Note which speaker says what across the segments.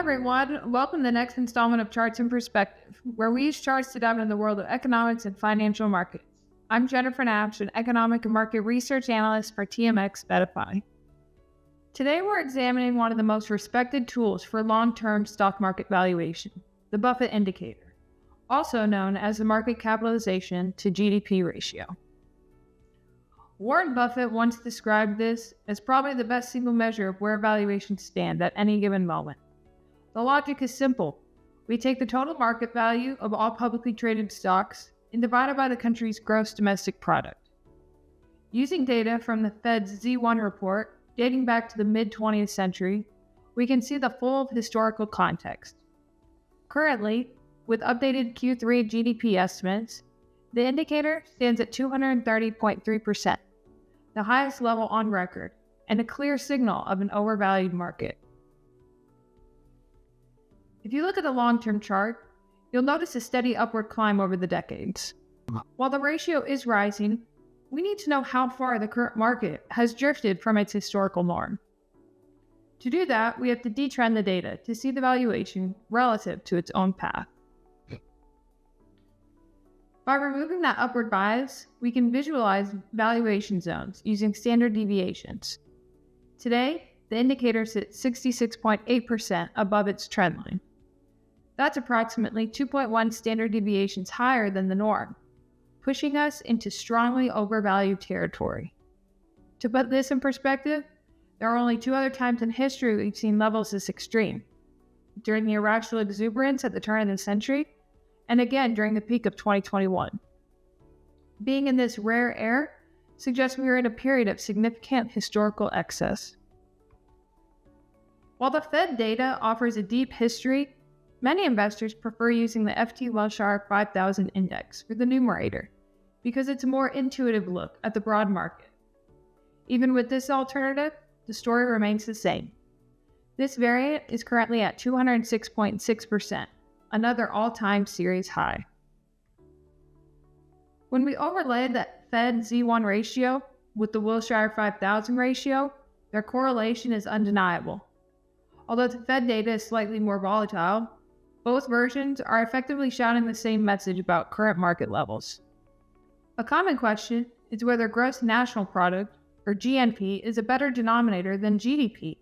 Speaker 1: everyone, welcome to the next installment of Charts in Perspective, where we use charts to dive into the world of economics and financial markets. I'm Jennifer Nash, an economic and market research analyst for TMX VettaFi. Today we're examining one of the most respected tools for long-term stock market valuation, the Buffett Indicator, also known as the market capitalization to GDP ratio. Warren Buffett once described this as probably the best single measure of where valuations stand at any given moment. The logic is simple. We take the total market value of all publicly traded stocks and divide it by the country's gross domestic product. Using data from the Fed's Z1 report dating back to the mid-20th century, we can see the full historical context. Currently, with updated Q3 GDP estimates, the indicator stands at 230.3%, the highest level on record, and a clear signal of an overvalued market. If you look at the long-term chart, you'll notice a steady upward climb over the decades. While the ratio is rising, we need to know how far the current market has drifted from its historical norm. To do that, we have to detrend the data to see the valuation relative to its own path. By removing that upward bias, we can visualize valuation zones using standard deviations. Today, the indicator sits 66.8% above its trend line. That's approximately 2.1 standard deviations higher than the norm, pushing us into strongly overvalued territory. To put this in perspective, there are only two other times in history we've seen levels this extreme: during the irrational exuberance at the turn of the century, and again during the peak of 2021. Being in this rare air suggests we are in a period of significant historical excess. While the Fed data offers a deep history, many investors prefer using the FT Wilshire 5000 index for the numerator because it's a more intuitive look at the broad market. Even with this alternative, the story remains the same. This variant is currently at 206.6%, another all-time series high. When we overlay the Fed Z1 ratio with the Wilshire 5000 ratio, their correlation is undeniable. Although the Fed data is slightly more volatile, both versions are effectively shouting the same message about current market levels. A common question is whether gross national product, or GNP, is a better denominator than GDP.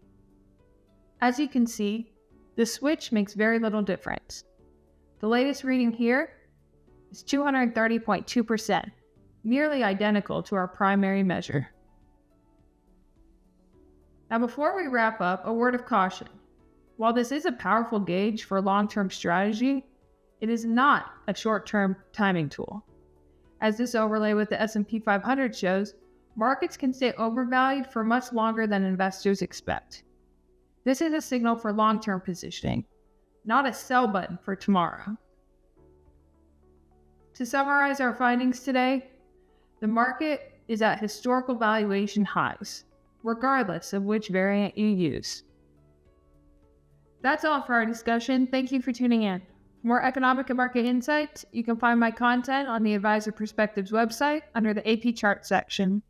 Speaker 1: As you can see, the switch makes very little difference. The latest reading here is 230.2%, nearly identical to our primary measure. Now, before we wrap up, a word of caution. While this is a powerful gauge for long-term strategy, it is not a short-term timing tool. As this overlay with the S&P 500 shows, markets can stay overvalued for much longer than investors expect. This is a signal for long-term positioning, not a sell button for tomorrow. To summarize our findings today, the market is at historical valuation highs, regardless of which variant you use. That's all for our discussion. Thank you for tuning in. For more economic and market insights, you can find my content on the Advisor Perspectives website under the AP Chart section.